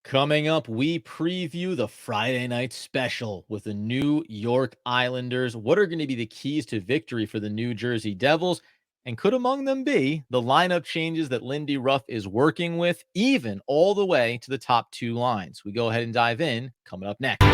Coming up, we preview the Friday night special with the New York Islanders. What are going to be the keys to victory for the New Jersey Devils? And could among them be the lineup changes that Lindy Ruff is working with, even all the way to the top two lines? We go ahead and dive in, coming up next.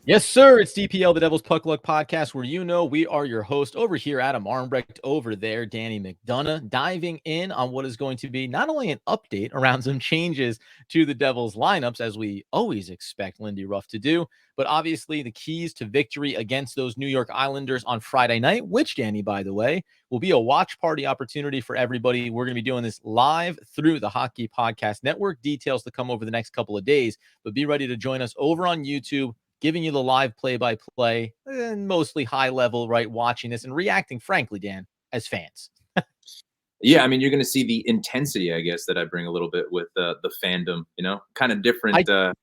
Yes, sir. It's DPL, the Devil's Puck Luck podcast, where we are your host. Over here, Adam Armbrecht. Over there, Danny McDonough, diving in on what is going to be not only an update around some changes to the Devils lineups, as we always expect Lindy Ruff to do, but obviously the keys to victory against those New York Islanders on Friday night, which, Danny, by the way, will be a watch party opportunity for everybody. We're going to be doing this live through the Hockey Podcast Network. Details to come over the next couple of days, but be ready to join us over on YouTube, giving you the live play-by-play and mostly high level, right? Watching this and reacting, frankly, Dan, as fans. Yeah, I mean, you're going to see the intensity, I guess, that I bring a little bit with the fandom, kind of different. Go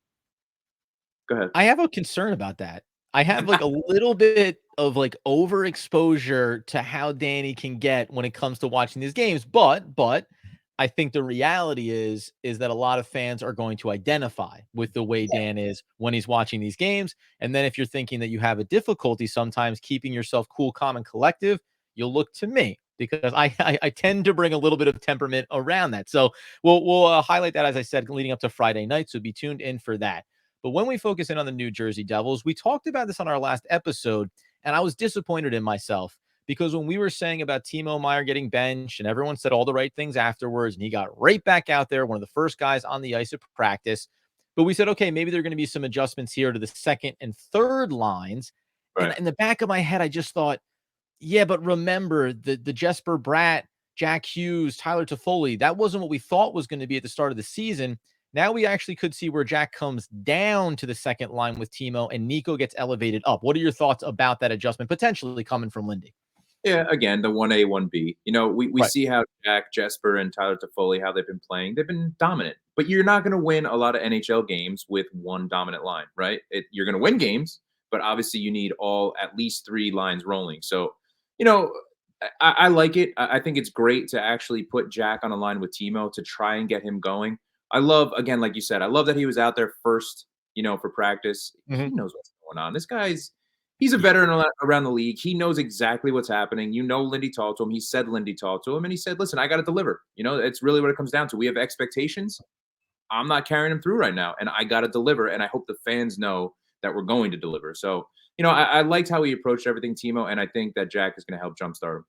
ahead. I have a concern about that. I have like a little bit of like overexposure to how Danny can get when it comes to watching these games. But I think the reality is that a lot of fans are going to identify with the way Dan is when he's watching these games. And then if you're thinking that you have a difficulty sometimes keeping yourself cool, calm, and collective, you'll look to me because I tend to bring a little bit of temperament around that. So we'll highlight that, as I said, leading up to Friday night. So be tuned in for that. But when we focus in on the New Jersey Devils, we talked about this on our last episode, and I was disappointed in myself. Because when we were saying about Timo Meier getting benched and everyone said all the right things afterwards, and he got right back out there, one of the first guys on the ice at practice. But we said, okay, maybe there are going to be some adjustments here to the second and third lines. Right. And in the back of my head, I just thought, yeah, but remember the Jesper, Bratt, Jack Hughes, Tyler Tofolli, that wasn't what we thought was going to be at the start of the season. Now we actually could see where Jack comes down to the second line with Timo and Nico gets elevated up. What are your thoughts about that adjustment potentially coming from Lindy? Yeah, again, the 1A, 1B. We see how Jack, Jesper, and Tyler Tofolli, how they've been playing. They've been dominant. But you're not going to win a lot of NHL games with one dominant line, right? You're going to win games, but obviously you need at least three lines rolling. So, I like it. I think it's great to actually put Jack on a line with Timo to try and get him going. I love, again, like you said, I love that he was out there first, for practice. Mm-hmm. He knows what's going on. This guy's he's a veteran around the league. He knows exactly what's happening. Lindy talked to him. He said Lindy talked to him, and he said, listen, I got to deliver. It's really what it comes down to. We have expectations. I'm not carrying them through right now, and I got to deliver, and I hope the fans know that we're going to deliver. So, I liked how he approached everything, Timo, and I think that Jack is going to help jumpstart him.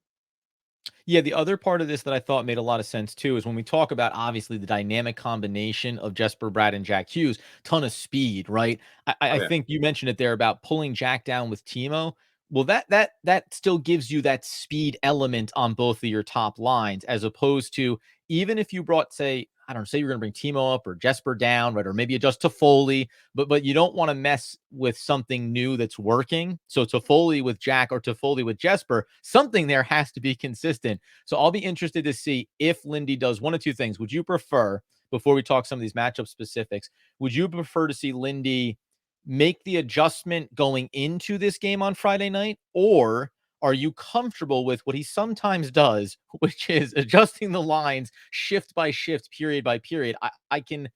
Yeah, the other part of this that I thought made a lot of sense too is when we talk about obviously the dynamic combination of Jesper, Bratt, and Jack Hughes, ton of speed, right? I think you mentioned it there about pulling Jack down with Timo. Well, that still gives you that speed element on both of your top lines, as opposed to even if you brought, say you're going to bring Timo up or Jesper down, right? Or maybe adjust Tofolli, but you don't want to mess with something new that's working. So Tofolli with Jack or Tofolli with Jesper, something there has to be consistent. So I'll be interested to see if Lindy does one of two things. Would you prefer, before we talk some of these matchup specifics, would you prefer to see Lindy make the adjustment going into this game on Friday night, or are you comfortable with what he sometimes does, which is adjusting the lines shift by shift, period by period? I can,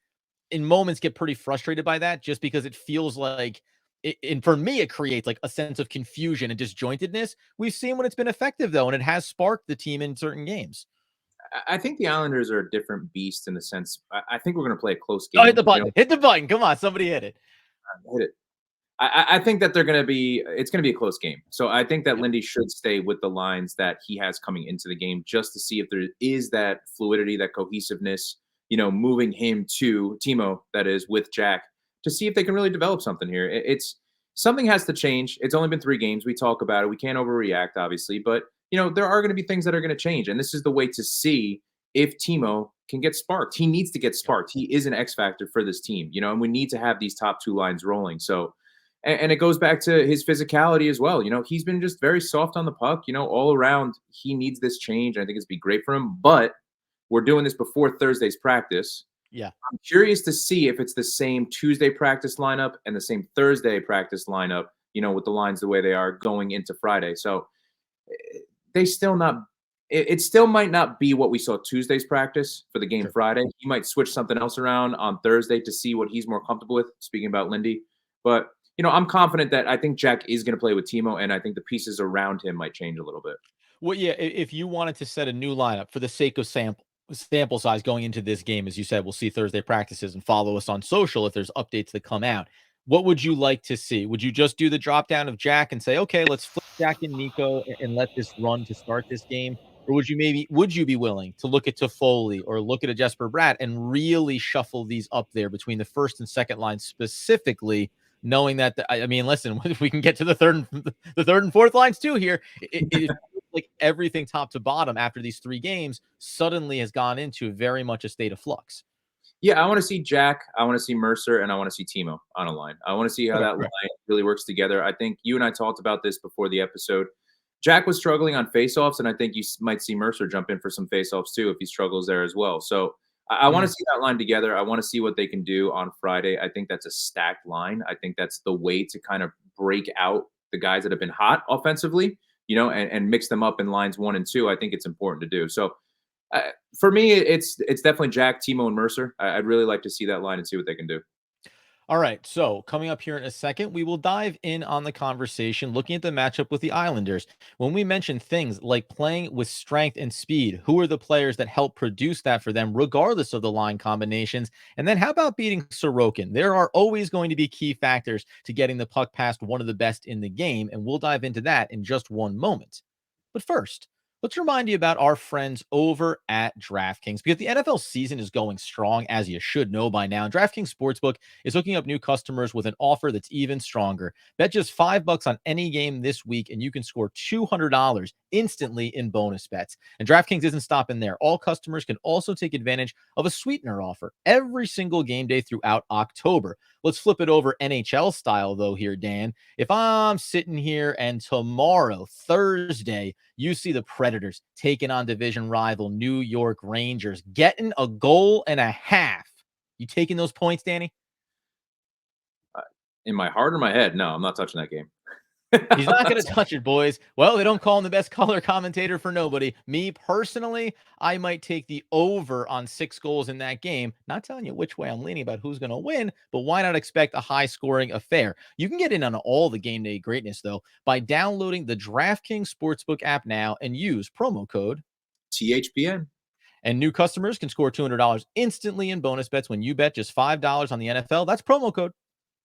in moments, get pretty frustrated by that just because it feels like, and for me, it creates like a sense of confusion and disjointedness. We've seen when it's been effective, though, and it has sparked the team in certain games. I think the Islanders are a different beast in the sense, I think we're going to play a close game. Oh, hit the button. Hit the button. Come on, somebody hit it. Hit it. I think that it's going to be a close game. So I think that Lindy should stay with the lines that he has coming into the game just to see if there is that fluidity, that cohesiveness, moving him to Timo, that is, with Jack, to see if they can really develop something here. Something has to change. It's only been 3 games. We talk about it. We can't overreact, obviously, but there are going to be things that are going to change. And this is the way to see if Timo can get sparked. He needs to get sparked. He is an X factor for this team, and we need to have these top 2 lines rolling. So, and it goes back to his physicality as well. He's been just very soft on the puck, all around. He needs this change. I think it's be great for him, but we're doing this before Thursday's practice. Yeah. I'm curious to see if it's the same Tuesday practice lineup and the same Thursday practice lineup, with the lines the way they are going into Friday. So they still not it still might not be what we saw Tuesday's practice for the game Sure. Friday. He might switch something else around on Thursday to see what he's more comfortable with, speaking about Lindy. But, I'm confident that I think Jack is going to play with Timo, and I think the pieces around him might change a little bit. Well, yeah, if you wanted to set a new lineup for the sake of sample size going into this game, as you said, we'll see Thursday practices and follow us on social if there's updates that come out. What would you like to see? Would you just do the drop down of Jack and say, okay, let's flip Jack and Nico and let this run to start this game? Or would you be willing to look at Tofolli or look at a Jesper Bratt and really shuffle these up there between the first and second line specifically, knowing that I mean, listen, if we can get to the third and fourth lines too here, it like everything top to bottom after these 3 games suddenly has gone into very much a state of flux. Yeah, I want to see Jack, I want to see Mercer, and I want to see Timo on a line. I want to see how Okay, that right. line really works together. I think you and I talked about this before the episode. Jack was struggling on faceoffs, and I think you might see Mercer jump in for some faceoffs too if he struggles there as well. So I want to Mhm. see that line together. I want to see what they can do on Friday. I think that's a stacked line. I think that's the way to kind of break out the guys that have been hot offensively, and mix them up in lines 1 and 2. I think it's important to do. So for me, it's definitely Jack, Timo, and Mercer. I'd really like to see that line and see what they can do. All right. So, coming up here in a second, we will dive in on the conversation looking at the matchup with the Islanders. When we mention things like playing with strength and speed, who are the players that help produce that for them, regardless of the line combinations? And then, how about beating Sorokin? There are always going to be key factors to getting the puck past one of the best in the game. And we'll dive into that in just one moment. But first, let's remind you about our friends over at DraftKings because the NFL season is going strong, as you should know by now. DraftKings Sportsbook is hooking up new customers with an offer that's even stronger. Bet just $5 on any game this week, and you can score $200 instantly in bonus bets. And DraftKings isn't stopping there. All customers can also take advantage of a sweetener offer every single game day throughout October. Let's flip it over NHL style, though, here, Dan. If I'm sitting here and tomorrow, Thursday, you see the Predators taking on division rival New York Rangers, getting a goal and a half. You taking those points, Danny? Uh, in my heart or my head, no, I'm not touching that game. He's not going to touch it, boys. Well, they don't call him the best color commentator for nobody. Me personally, I might take the over on 6 goals in that game. Not telling you which way I'm leaning about who's going to win, but why not expect a high scoring affair? You can get in on all the game day greatness, though, by downloading the DraftKings Sportsbook app now and use promo code THPN. and new customers can score $200 instantly in bonus bets when you bet just $5 on the NFL. That's promo code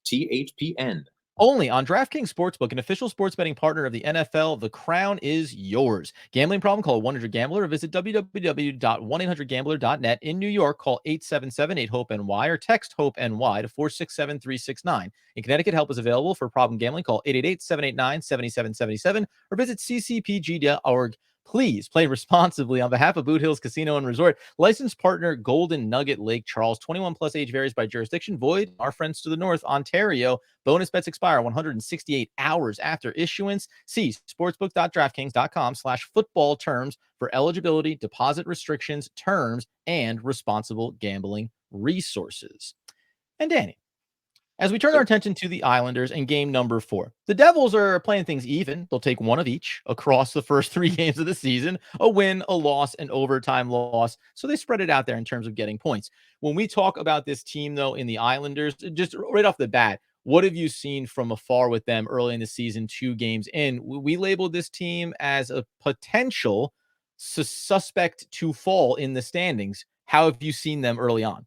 THPN. only on DraftKings Sportsbook, an official sports betting partner of the NFL. The crown is yours. Gambling problem? Call 1-800-GAMBLER or visit www.1800gambler.net. In New York, call 877-8-HOPE-NY or text HOPE-NY to 467-369. In Connecticut, help is available for problem gambling. Call 888-789-7777 or visit ccpg.org. Please play responsibly on behalf of Boot Hills Casino and Resort. Licensed partner Golden Nugget Lake Charles. 21 plus age varies by jurisdiction. Void. Our friends to the north, Ontario. Bonus bets expire 168 hours after issuance. See sportsbook.draftkings.com/football terms for eligibility, deposit restrictions, terms, and responsible gambling resources. And Danny, as we turn our attention to the Islanders in game number 4, the Devils are playing things even. They'll take one of each across the first 3 games of the season, a win, a loss, an overtime loss. So they spread it out there in terms of getting points. When we talk about this team, though, in the Islanders, just right off the bat, what have you seen from afar with them early in the season, 2 games in? We labeled this team as a potential suspect to fall in the standings. How have you seen them early on?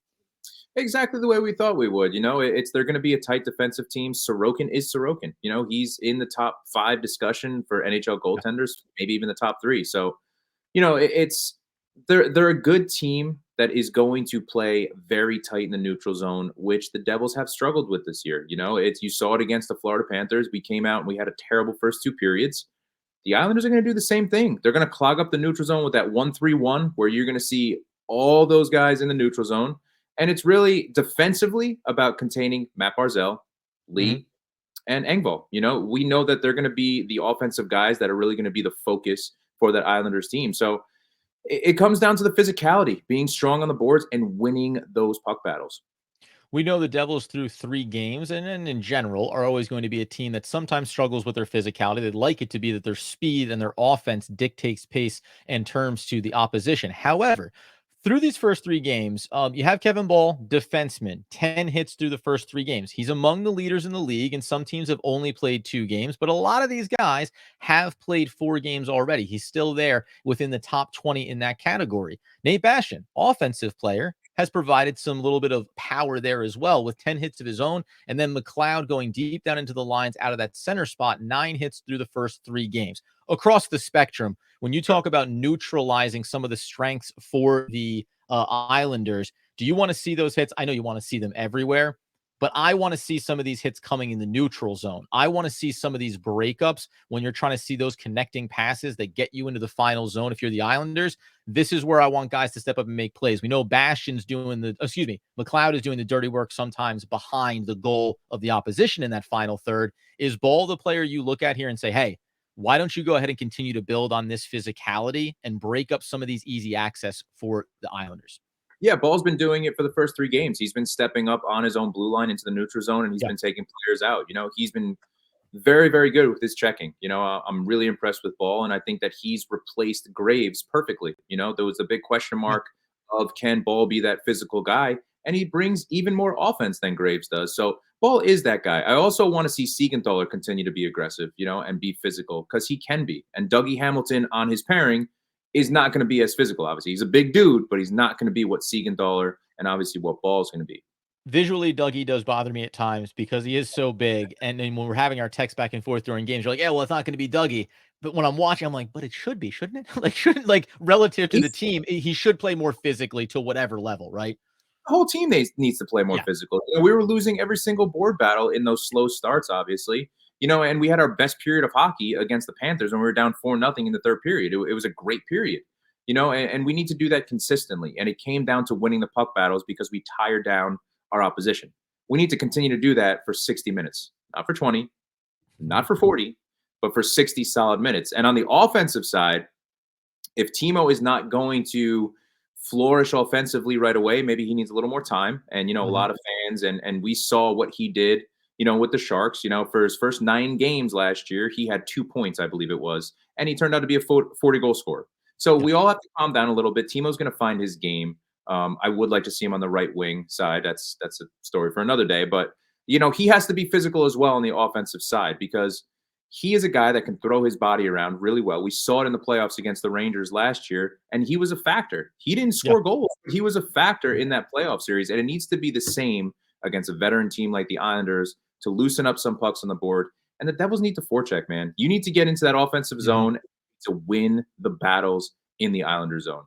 Exactly the way we thought we would. It's they're going to be a tight defensive team. Sorokin is Sorokin. He's in the top 5 discussion for NHL goaltenders, maybe even the top 3. So, it's they're a good team that is going to play very tight in the neutral zone, which the Devils have struggled with this year. You saw it against the Florida Panthers. We came out and we had a terrible first 2 periods. The Islanders are going to do the same thing. They're going to clog up the neutral zone with that 1-3-1, where you're going to see all those guys in the neutral zone. And it's really defensively about containing Matt Barzal, Mhm. Lee, and Engvall. We know that they're going to be the offensive guys that are really going to be the focus for that Islanders team. So It comes down to the physicality, being strong on the boards and winning those puck battles. We know the Devils through 3 games and in general are always going to be a team that sometimes struggles with their physicality. They'd like it to be that their speed and their offense dictates pace and terms to the opposition. However, through these first 3 games, you have Kevin Bahl, defenseman, 10 hits through the first 3 games. He's among the leaders in the league, and some teams have only played 2 games, but a lot of these guys have played 4 games already. He's still there within the top 20 in that category. Nate Bastian, offensive player, has provided some little bit of power there as well with 10 hits of his own. And then McLeod going deep down into the lines out of that center spot, 9 hits through the first 3 games. Across the spectrum, when you talk about neutralizing some of the strengths for the Islanders, do you want to see those hits? I know you want to see them everywhere, but I want to see some of these hits coming in the neutral zone. I want to see some of these breakups when you're trying to see those connecting passes that get you into the final zone. If you're the Islanders, this is where I want guys to step up and make plays. We know McLeod is doing the dirty work sometimes behind the goal of the opposition in that final third. Is Bahl the player you look at here and say, hey, why don't you go ahead and continue to build on this physicality and break up some of these easy access for the Islanders? Yeah, Ball's been doing it for the first 3 games. He's been stepping up on his own blue line into the neutral zone, and he's been taking players out. He's been very, very good with his checking. I'm really impressed with Bahl, and I think that he's replaced Graves perfectly. There was a big question mark of can Bahl be that physical guy, and he brings even more offense than Graves does. So Bahl is that guy. I also want to see Siegenthaler continue to be aggressive, and be physical because he can be. And Dougie Hamilton on his pairing is not going to be as physical. Obviously, he's a big dude, but he's not going to be what Siegenthaler and obviously what Bahl's going to be. Visually, Dougie does bother me at times because he is so big. And then when we're having our text back and forth during games, you're like, yeah, well, it's not going to be Dougie. But when I'm watching, I'm like, but it should be, shouldn't it? Like relative to the team, he should play more physically to whatever level, right? The whole team needs to play more physical. We were losing every single board battle in those slow starts, obviously. And we had our best period of hockey against the Panthers when we were down 4-0 in the third period. It was a great period, and we need to do that consistently. And it came down to winning the puck battles because we tired down our opposition. We need to continue to do that for 60 minutes, not for 20, not for 40, but for 60 solid minutes. And on the offensive side, if Timo is not going to flourish offensively right away, maybe he needs a little more time. And, a lot of fans, and we saw what he did, with the Sharks, for his first 9 games last year, he had 2 points, I believe it was, and he turned out to be a 40-goal scorer. So we all have to calm down a little bit. Timo's going to find his game. I would like to see him on the right wing side. That's a story for another day. But, he has to be physical as well on the offensive side because he is a guy that can throw his body around really well. We saw it in the playoffs against the Rangers last year, and he was a factor. He didn't score goals, but he was a factor in that playoff series, and it needs to be the same against a veteran team like the Islanders to loosen up some pucks on the board. And the Devils need to forecheck, man. You need to get into that offensive zone to win the battles in the Islander zone.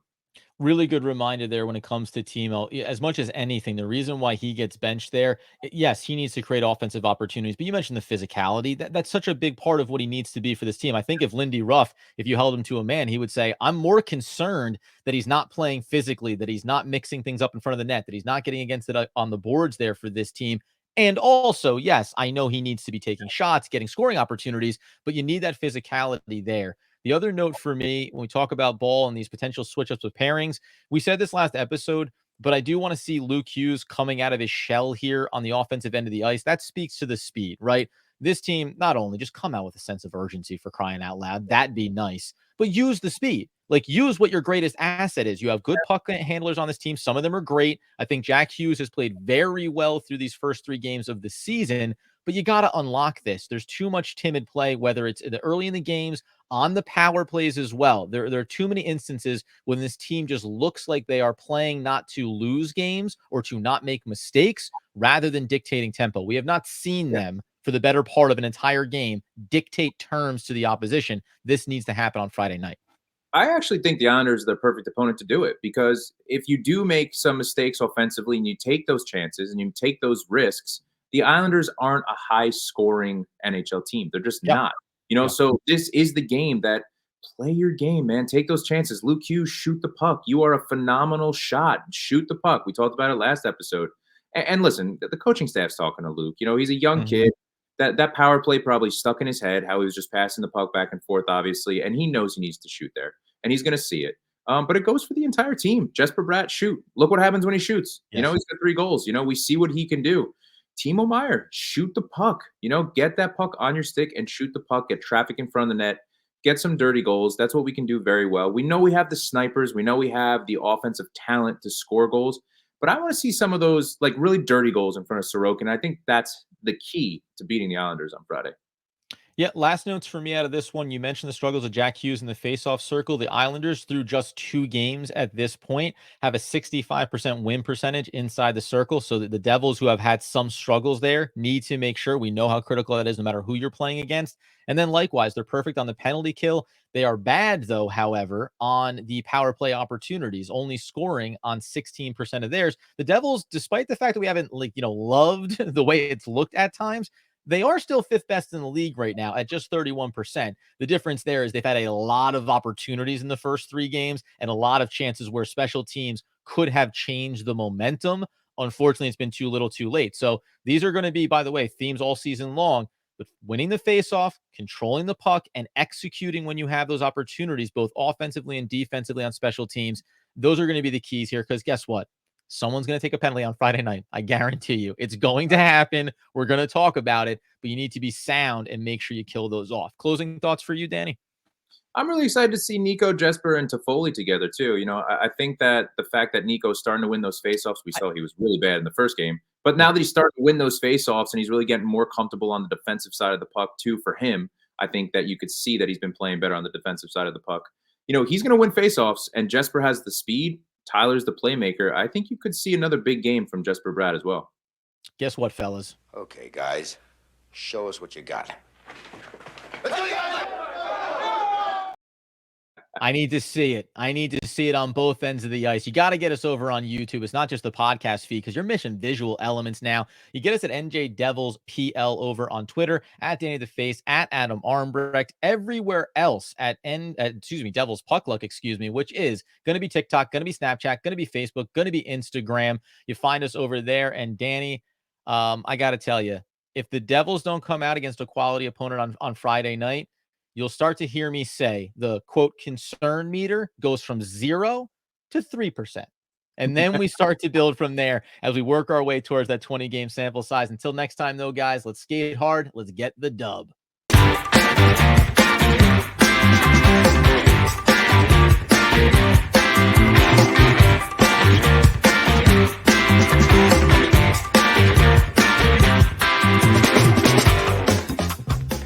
Really good reminder there when it comes to Timo. As much as anything, the reason why he gets benched there, yes, he needs to create offensive opportunities, but you mentioned the physicality. That's such a big part of what he needs to be for this team. I think if Lindy Ruff, if you held him to a man, he would say, I'm more concerned that he's not playing physically, that he's not mixing things up in front of the net, that he's not getting against it on the boards there for this team. And also, yes, I know he needs to be taking shots, getting scoring opportunities, but you need that physicality there. The other note for me, when we talk about Bahl and these potential switch ups with pairings, we said this last episode, but I do want to see Luke Hughes coming out of his shell here on the offensive end of the ice. That speaks to the speed, right? This team, not only just come out with a sense of urgency for crying out loud, that'd be nice, but use the speed. Like, use what your greatest asset is. You have good puck handlers on this team. Some of them are great. I think Jack Hughes has played very well through these first 3 games of the season, but you got to unlock this. There's too much timid play, whether it's early in the games, on the power plays as well. There are too many instances when this team just looks like they are playing not to lose games or to not make mistakes rather than dictating tempo. We have not seen them for the better part of an entire game dictate terms to the opposition. This needs to happen on Friday night. I actually think the Islanders are the perfect opponent to do it because if you do make some mistakes offensively and you take those chances and you take those risks, the Islanders aren't a high-scoring NHL team. They're just not. So this is the game that play your game, man. Take those chances. Luke Hughes, shoot the puck. You are a phenomenal shot. Shoot the puck. We talked about it last episode. And listen, the coaching staff's talking to Luke. He's a young kid. That power play probably stuck in his head, how he was just passing the puck back and forth, obviously, and he knows he needs to shoot there, and he's going to see it. But it goes for the entire team. Jesper Bratt, shoot. Look what happens when he shoots. Yes. He's got 3 goals. We see what he can do. Timo Meier, shoot the puck. Get that puck on your stick and shoot the puck. Get traffic in front of the net. Get some dirty goals. That's what we can do very well. We know we have the snipers. We know we have the offensive talent to score goals. But I want to see some of those really dirty goals in front of Sorokin. I think that's the key to beating the Islanders on Friday. Yeah, last notes for me out of this one. You mentioned the struggles of Jack Hughes in the faceoff circle. The Islanders, through just 2 games at this point, have a 65% win percentage inside the circle. So that the Devils, who have had some struggles there, need to make sure we know how critical that is no matter who you're playing against. And then likewise, they're perfect on the penalty kill. They are bad, though, however, on the power play opportunities, only scoring on 16% of theirs. The Devils, despite the fact that we haven't loved the way it's looked at times, they are still 5th best in the league right now at just 31%. The difference there is they've had a lot of opportunities in the first 3 games and a lot of chances where special teams could have changed the momentum. Unfortunately, it's been too little too late. So these are going to be, by the way, themes all season long. But winning the faceoff, controlling the puck, and executing when you have those opportunities, both offensively and defensively on special teams, those are going to be the keys here. Because guess what? Someone's going to take a penalty on Friday night. I guarantee you. It's going to happen. We're going to talk about it, but you need to be sound and make sure you kill those off. Closing thoughts for you, Danny? I'm really excited to see Nico, Jesper, and Tofolli together, too. I think that the fact that Nico's starting to win those faceoffs, we saw he was really bad in the first game. But now that he's starting to win those faceoffs and he's really getting more comfortable on the defensive side of the puck, too, for him, I think that you could see that he's been playing better on the defensive side of the puck. He's going to win faceoffs, and Jesper has the speed. Tyler's the playmaker. I think you could see another big game from Jesper Bratt as well. Guess what, fellas? Okay, guys, show us what you got. I need to see it. I need to see it on both ends of the ice. You got to get us over on YouTube. It's not just the podcast feed because you're missing visual elements now. You get us at NJ Devils PL over on Twitter, at Danny the Face, at Adam Armbrecht, everywhere else at Devils Puck Luck, which is going to be TikTok, going to be Snapchat, going to be Facebook, going to be Instagram. You find us over there. And Danny, I got to tell you, if the Devils don't come out against a quality opponent on Friday night, you'll start to hear me say the quote concern meter goes from 0 to 3%. And then we start to build from there as we work our way towards that 20 game sample size. Until next time, though, guys, let's skate hard. Let's get the dub.